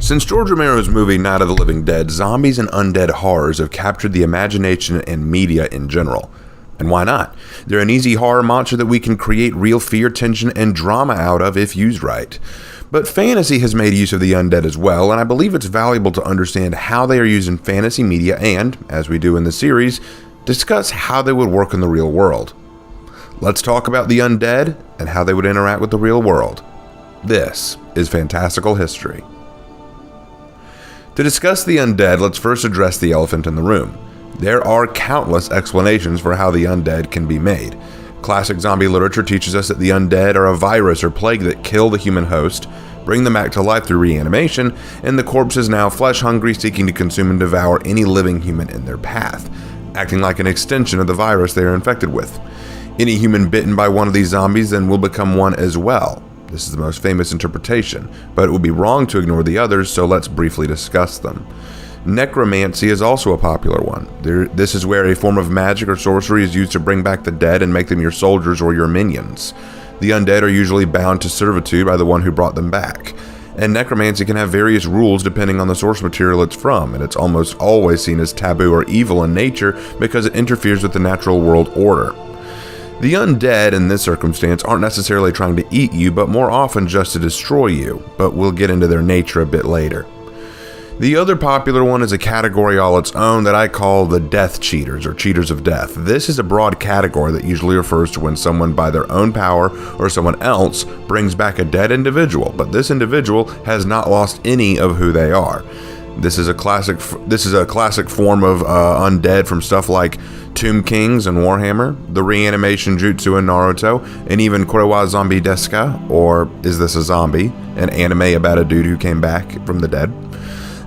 Since George Romero's movie Night of the Living Dead, zombies and undead horrors have captured the imagination and media in general. And why not? They're an easy horror monster that we can create real fear, tension, and drama out of if used right. But fantasy has made use of the undead as well, and I believe it's valuable to understand how they are used in fantasy media and, as we do in the series, discuss how they would work in the real world. Let's talk about the undead and how they would interact with the real world. This is Fantastical History. To discuss the undead, let's first address the elephant in the room. There are countless explanations for how the undead can be made. Classic zombie literature teaches us that the undead are a virus or plague that kill the human host, bring them back to life through reanimation, and the corpse is now flesh-hungry, seeking to consume and devour any living human in their path, acting like an extension of the virus they are infected with. Any human bitten by one of these zombies then will become one as well. This is the most famous interpretation, but it would be wrong to ignore the others, so let's briefly discuss them. Necromancy is also a popular one. This is where a form of magic or sorcery is used to bring back the dead and make them your soldiers or your minions. The undead are usually bound to servitude by the one who brought them back. And necromancy can have various rules depending on the source material it's from, and it's almost always seen as taboo or evil in nature because it interferes with the natural world order. The undead in this circumstance aren't necessarily trying to eat you, but more often just to destroy you, but we'll get into their nature a bit later. The other popular one is a category all its own that I call the death cheaters, or cheaters of death. This is a broad category that usually refers to when someone by their own power or someone else brings back a dead individual, but this individual has not lost any of who they are. This is a classic form of undead from stuff like Tomb Kings and Warhammer, the reanimation jutsu in Naruto, and even Kurewa Zombie Deska, or Is This a Zombie?, an anime about a dude who came back from the dead.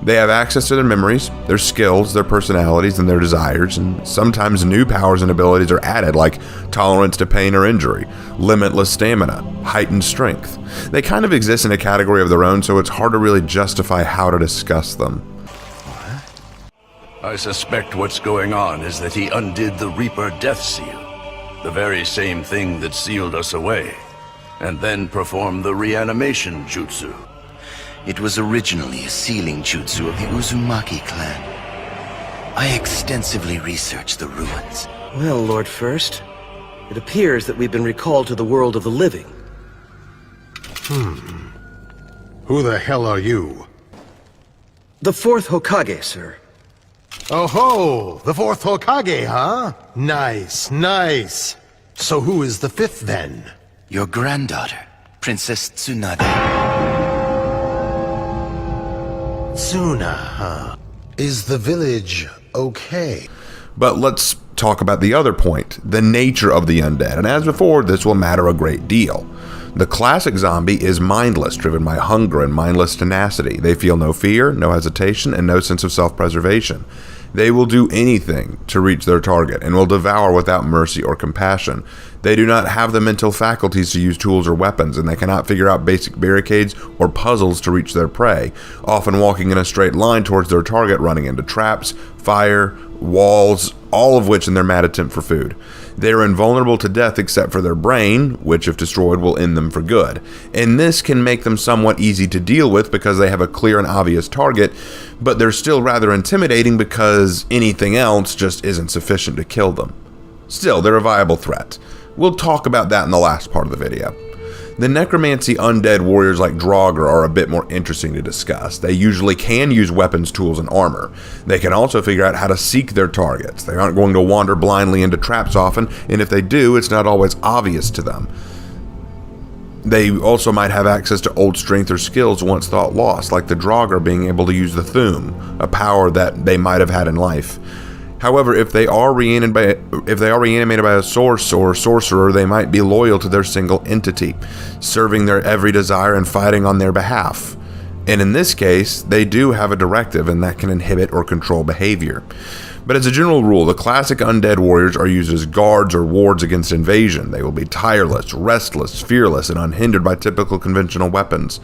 They have access to their memories, their skills, their personalities, and their desires, and sometimes new powers and abilities are added, like tolerance to pain or injury, limitless stamina, heightened strength. They kind of exist in a category of their own, so it's hard to really justify how to discuss them. I suspect what's going on is that he undid the Reaper Death Seal, the very same thing that sealed us away, and then performed the reanimation jutsu. It was originally a sealing jutsu of the Uzumaki clan. I extensively researched the ruins. Well, Lord First, it appears that we've been recalled to the world of the living. Who the hell are you? The fourth Hokage, sir. Oh ho! The fourth Hokage, huh? Nice, nice. So who is the fifth then? Your granddaughter, Princess Tsunade. Tsuna, huh? Is the village okay? But let's talk about the other point, the nature of the undead, and as before, this will matter a great deal. The classic zombie is mindless, driven by hunger and mindless tenacity. They feel no fear, no hesitation, and no sense of self-preservation. They will do anything to reach their target and will devour without mercy or compassion. They do not have the mental faculties to use tools or weapons, and they cannot figure out basic barricades or puzzles to reach their prey, often walking in a straight line towards their target, running into traps, fire, walls, all of which in their mad attempt for food. They are invulnerable to death except for their brain, which if destroyed will end them for good. And this can make them somewhat easy to deal with because they have a clear and obvious target, but they're still rather intimidating because anything else just isn't sufficient to kill them. Still, they're a viable threat. We'll talk about that in the last part of the video. The necromancy undead warriors like Draugr are a bit more interesting to discuss. They usually can use weapons, tools, and armor. They can also figure out how to seek their targets. They aren't going to wander blindly into traps often, and if they do, it's not always obvious to them. They also might have access to old strength or skills once thought lost, like the Draugr being able to use the Thum, a power that they might have had in life. However, if they are reanimated by a source or sorcerer, they might be loyal to their single entity, serving their every desire and fighting on their behalf. And in this case, they do have a directive, and that can inhibit or control behavior. But as a general rule, the classic undead warriors are used as guards or wards against invasion. They will be tireless, restless, fearless, and unhindered by typical conventional weapons.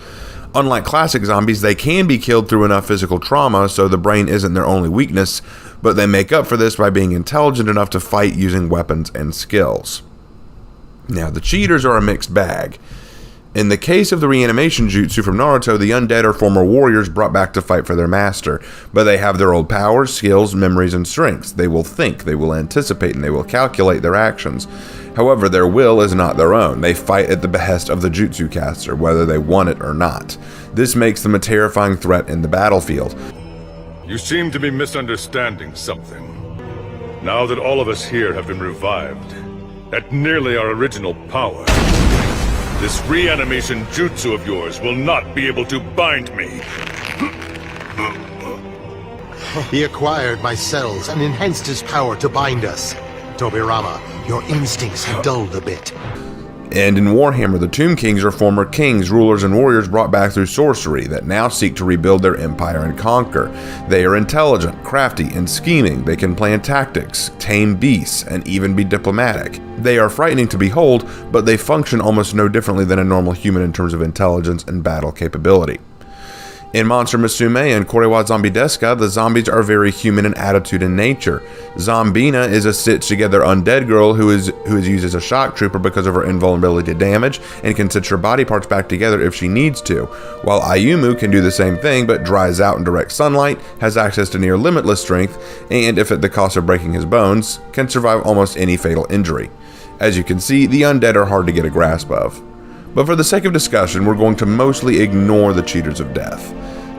Unlike classic zombies, they can be killed through enough physical trauma, so the brain isn't their only weakness, but they make up for this by being intelligent enough to fight using weapons and skills. Now, the cheaters are a mixed bag. In the case of the reanimation jutsu from Naruto, the undead are former warriors brought back to fight for their master, but they have their old powers, skills, memories, and strengths. They will think, they will anticipate, and they will calculate their actions. However, their will is not their own. They fight at the behest of the jutsu caster, whether they want it or not. This makes them a terrifying threat in the battlefield. You seem to be misunderstanding something. Now that all of us here have been revived, at nearly our original power, this reanimation jutsu of yours will not be able to bind me. He acquired my cells and enhanced his power to bind us. Tobirama, your instincts have dulled a bit. And in Warhammer, the Tomb Kings are former kings, rulers, and warriors brought back through sorcery that now seek to rebuild their empire and conquer. They are intelligent, crafty, and scheming. They can plan tactics, tame beasts, and even be diplomatic. They are frightening to behold, but they function almost no differently than a normal human in terms of intelligence and battle capability. In Monster Musume and Korewa Zombie Deska, the zombies are very human in attitude and nature. Zombina is a stitched-together undead girl who is used as a shock trooper because of her invulnerability to damage and can stitch her body parts back together if she needs to, while Ayumu can do the same thing but dries out in direct sunlight, has access to near limitless strength, and if at the cost of breaking his bones, can survive almost any fatal injury. As you can see, the undead are hard to get a grasp of. But for the sake of discussion, we're going to mostly ignore the cheaters of death.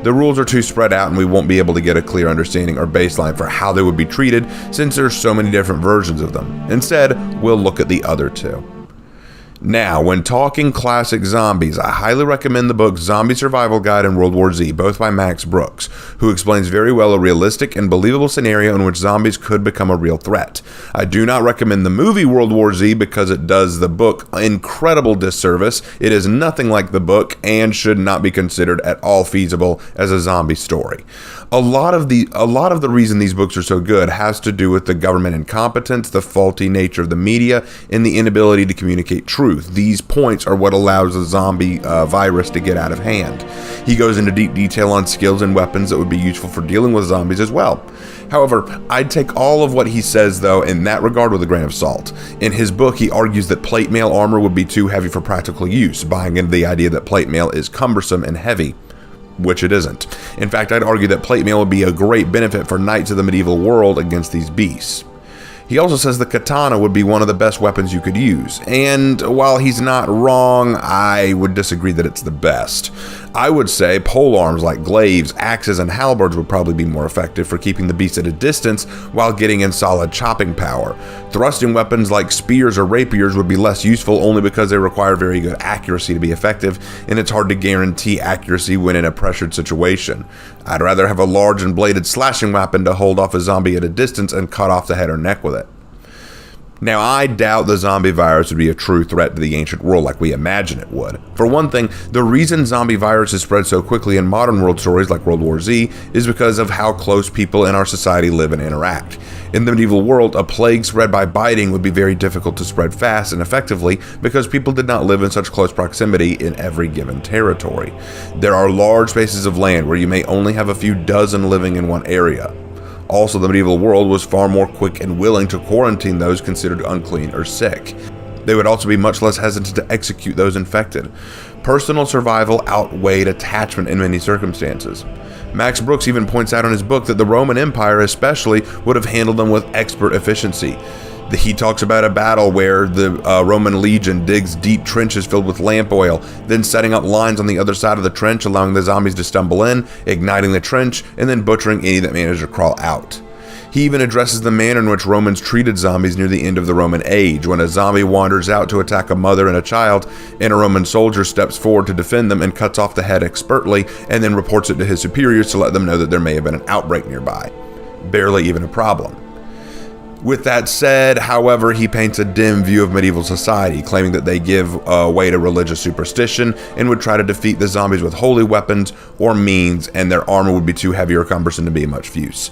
The rules are too spread out and we won't be able to get a clear understanding or baseline for how they would be treated since there's so many different versions of them. Instead, we'll look at the other two. Now, when talking classic zombies, I highly recommend the book Zombie Survival Guide and World War Z, both by Max Brooks, who explains very well a realistic and believable scenario in which zombies could become a real threat. I do not recommend the movie World War Z because it does the book incredible disservice. It is nothing like the book and should not be considered at all feasible as a zombie story. A lot of the reason these books are so good has to do with the government incompetence, the faulty nature of the media, and the inability to communicate truth. These points are what allows the zombie virus to get out of hand. He goes into deep detail on skills and weapons that would be useful for dealing with zombies as well. However, I'd take all of what he says, though, in that regard with a grain of salt. In his book, he argues that plate mail armor would be too heavy for practical use, buying into the idea that plate mail is cumbersome and heavy, which it isn't. In fact, I'd argue that plate mail would be a great benefit for knights of the medieval world against these beasts. He also says the katana would be one of the best weapons you could use, and while he's not wrong, I would disagree that it's the best. I would say pole arms like glaives, axes, and halberds would probably be more effective for keeping the beast at a distance while getting in solid chopping power. Thrusting weapons like spears or rapiers would be less useful only because they require very good accuracy to be effective, and it's hard to guarantee accuracy when in a pressured situation. I'd rather have a large and bladed slashing weapon to hold off a zombie at a distance and cut off the head or neck with it. Now, I doubt the zombie virus would be a true threat to the ancient world like we imagine it would. For one thing, the reason zombie viruses spread so quickly in modern world stories like World War Z is because of how close people in our society live and interact. In the medieval world, a plague spread by biting would be very difficult to spread fast and effectively because people did not live in such close proximity in every given territory. There are large spaces of land where you may only have a few dozen living in one area. Also, the medieval world was far more quick and willing to quarantine those considered unclean or sick. They would also be much less hesitant to execute those infected. Personal survival outweighed attachment in many circumstances. Max Brooks even points out in his book that the Roman Empire especially would have handled them with expert efficiency. He talks about a battle where the Roman legion digs deep trenches filled with lamp oil, then setting up lines on the other side of the trench, allowing the zombies to stumble in, igniting the trench, and then butchering any that managed to crawl out. He even addresses the manner in which Romans treated zombies near the end of the Roman age, when a zombie wanders out to attack a mother and a child, and a Roman soldier steps forward to defend them and cuts off the head expertly, and then reports it to his superiors to let them know that there may have been an outbreak nearby. Barely even a problem. With that said, however, he paints a dim view of medieval society, claiming that they give way to religious superstition and would try to defeat the zombies with holy weapons or means, and their armor would be too heavy or cumbersome to be of much use.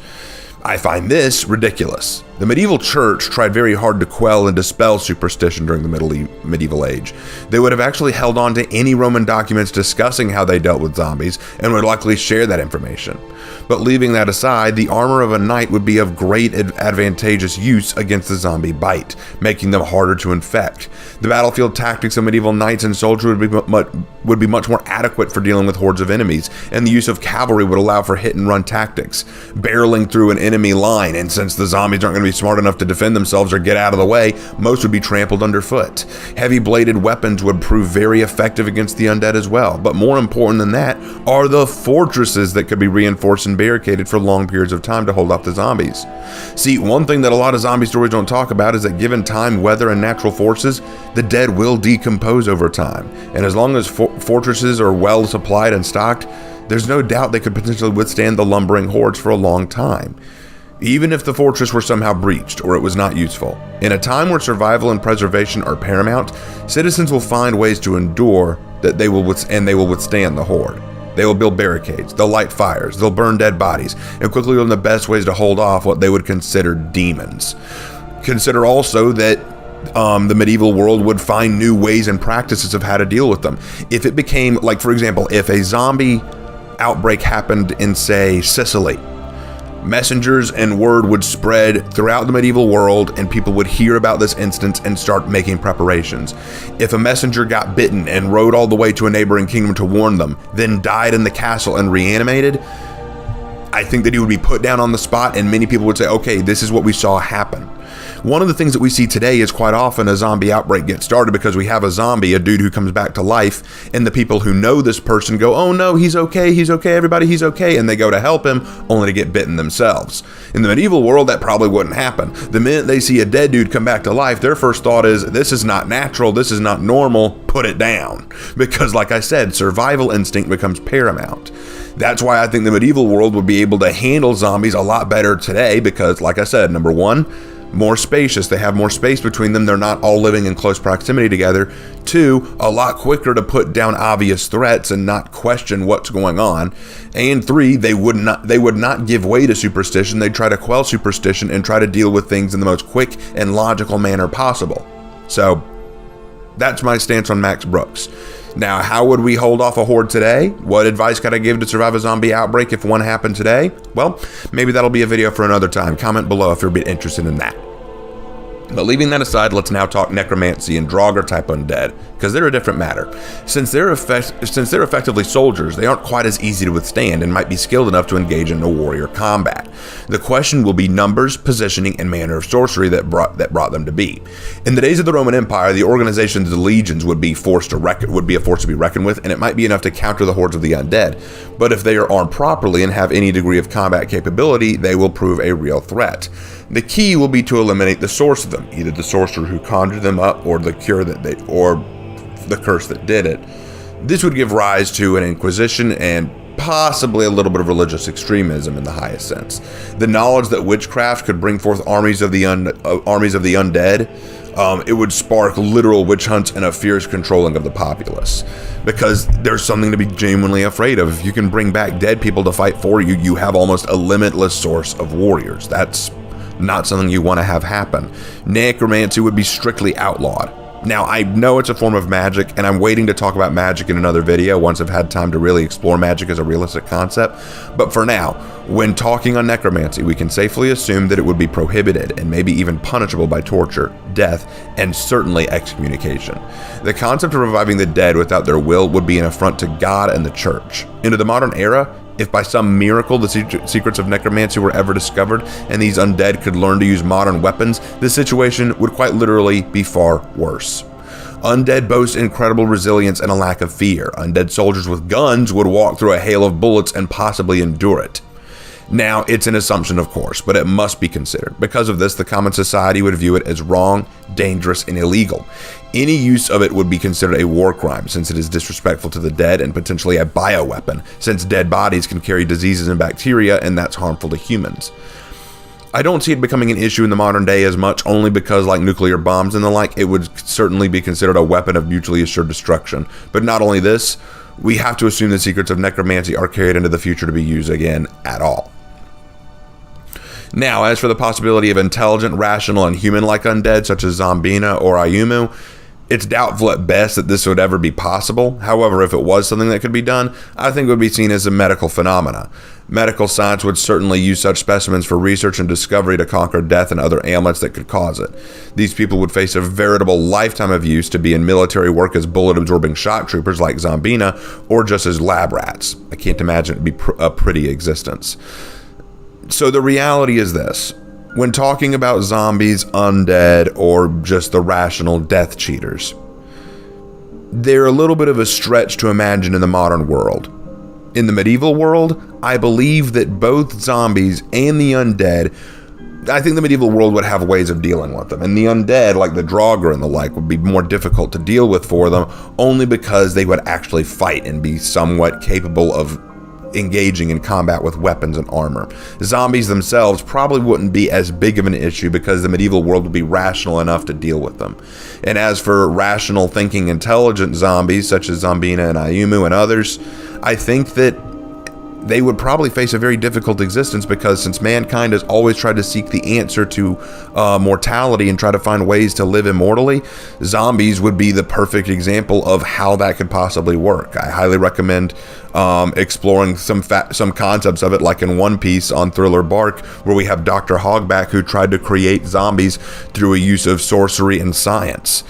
I find this ridiculous. The medieval church tried very hard to quell and dispel superstition during the medieval age. They would have actually held on to any Roman documents discussing how they dealt with zombies and would likely share that information. But leaving that aside, the armor of a knight would be of great advantageous use against the zombie bite, making them harder to infect. The battlefield tactics of medieval knights and soldiers would be much more adequate for dealing with hordes of enemies, and the use of cavalry would allow for hit-and-run tactics, barreling through an enemy line, and since the zombies aren't going to be smart enough to defend themselves or get out of the way, most would be trampled underfoot. Heavy-bladed weapons would prove very effective against the undead as well, but more important than that are the fortresses that could be reinforced and barricaded for long periods of time to hold off the zombies. See, one thing that a lot of zombie stories don't talk about is that given time, weather, and natural forces, the dead will decompose over time, and as long as fortresses are well supplied and stocked, there's no doubt they could potentially withstand the lumbering hordes for a long time, even if the fortress were somehow breached or it was not useful. In a time where survival and preservation are paramount, citizens will find ways to endure that they will withstand the horde. They will build barricades, they'll light fires, they'll burn dead bodies, and quickly learn the best ways to hold off what they would consider demons. Consider also that the medieval world would find new ways and practices of how to deal with them. If it became, like for example, if a zombie outbreak happened in, say, Sicily, messengers and word would spread throughout the medieval world and people would hear about this instance and start making preparations. If a messenger got bitten and rode all the way to a neighboring kingdom to warn them, then died in the castle and reanimated, I think that he would be put down on the spot and many people would say, okay, this is what we saw happen. One of the things that we see today is quite often a zombie outbreak gets started because we have a zombie, a dude who comes back to life, and the people who know this person go, oh no, he's okay, everybody, he's okay, and they go to help him only to get bitten themselves. In the medieval world, that probably wouldn't happen. The minute they see a dead dude come back to life, their first thought is, this is not natural, this is not normal, put it down. Because like I said, survival instinct becomes paramount. That's why I think the medieval world would be able to handle zombies a lot better today because, like I said, number one, more spacious. They have more space between them. They're not all living in close proximity together. Two, a lot quicker to put down obvious threats and not question what's going on. And three, they would not give way to superstition. They'd try to quell superstition and try to deal with things in the most quick and logical manner possible. So that's my stance on Max Brooks. Now, how would we hold off a horde today? What advice could I give to survive a zombie outbreak if one happened today? Well, maybe that'll be a video for another time. Comment below if you're a bit interested in that. But leaving that aside, let's now talk necromancy and Draugr type undead, because they're a different matter. Since they're effectively soldiers, they aren't quite as easy to withstand and might be skilled enough to engage in a warrior combat. The question will be numbers, positioning, and manner of sorcery that brought them to be. In the days of the Roman Empire, the organizations of the legions would be a force to be reckoned with, and it might be enough to counter the hordes of the undead. But if they are armed properly and have any degree of combat capability, they will prove a real threat. The key will be to eliminate the source of them, either the sorcerer who conjured them up or the curse that did it. This would give rise to an inquisition and possibly a little bit of religious extremism in the highest sense. The knowledge that witchcraft could bring forth armies of the undead, it would spark literal witch hunts and a fierce controlling of the populace. Because there's something to be genuinely afraid of. If you can bring back dead people to fight for you, you have almost a limitless source of warriors. That's not something you want to have happen. Necromancy would be strictly outlawed. Now, I know it's a form of magic, and I'm waiting to talk about magic in another video once I've had time to really explore magic as a realistic concept. But for now, when talking on necromancy, we can safely assume that it would be prohibited and maybe even punishable by torture, death, and certainly excommunication. The concept of reviving the dead without their will would be an affront to God and the church. Into the modern era, if by some miracle the secrets of necromancy were ever discovered and these undead could learn to use modern weapons, the situation would quite literally be far worse. Undead boast incredible resilience and a lack of fear. Undead soldiers with guns would walk through a hail of bullets and possibly endure it. Now, it's an assumption, of course, but it must be considered. Because of this, the common society would view it as wrong, dangerous, and illegal. Any use of it would be considered a war crime, since it is disrespectful to the dead, and potentially a bioweapon, since dead bodies can carry diseases and bacteria, and that's harmful to humans. I don't see it becoming an issue in the modern day as much, only because, like nuclear bombs and the like, it would certainly be considered a weapon of mutually assured destruction. But not only this, we have to assume the secrets of necromancy are carried into the future to be used again at all. Now, as for the possibility of intelligent, rational, and human-like undead such as Zombina or Ayumu, it's doubtful at best that this would ever be possible. However, if it was something that could be done, I think it would be seen as a medical phenomena. Medical science would certainly use such specimens for research and discovery to conquer death and other ailments that could cause it. These people would face a veritable lifetime of use to be in military work as bullet-absorbing shock troopers like Zombina, or just as lab rats. I can't imagine it would be a pretty existence. So the reality is this. When talking about zombies, undead, or just the rational death cheaters, they're a little bit of a stretch to imagine in the modern world. In the medieval world, I believe that both zombies and the undead, I think the medieval world would have ways of dealing with them. And the undead, like the Draugr and the like, would be more difficult to deal with for them, only because they would actually fight and be somewhat capable of engaging in combat with weapons and armor. Zombies themselves probably wouldn't be as big of an issue because the medieval world would be rational enough to deal with them. And as for rational thinking intelligent zombies such as Zombina and Ayumu and others, I think that they would probably face a very difficult existence, because since mankind has always tried to seek the answer to mortality and try to find ways to live immortally, zombies would be the perfect example of how that could possibly work. I highly recommend exploring some concepts of it, like in One Piece on Thriller Bark, where we have Dr. Hogback, who tried to create zombies through a use of sorcery and science.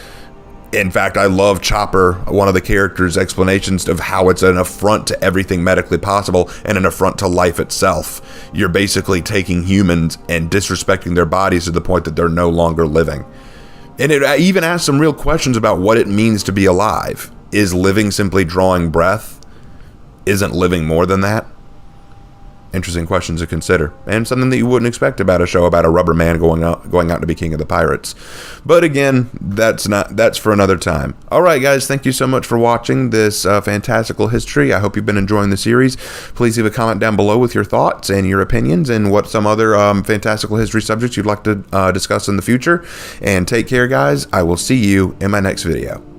In fact, I love Chopper, one of the characters' explanations of how it's an affront to everything medically possible and an affront to life itself. You're basically taking humans and disrespecting their bodies to the point that they're no longer living. And it even asks some real questions about what it means to be alive. Is living simply drawing breath? Isn't living more than that? Interesting questions to consider, and something that you wouldn't expect about a show about a rubber man going out to be king of the pirates. But again, that's for another time. All right, guys, thank you so much for watching this fantastical history. I hope you've been enjoying the series. Please leave a comment down below with your thoughts and your opinions, and what some other fantastical history subjects you'd like to discuss in the future. And take care, guys. I will see you in my next video.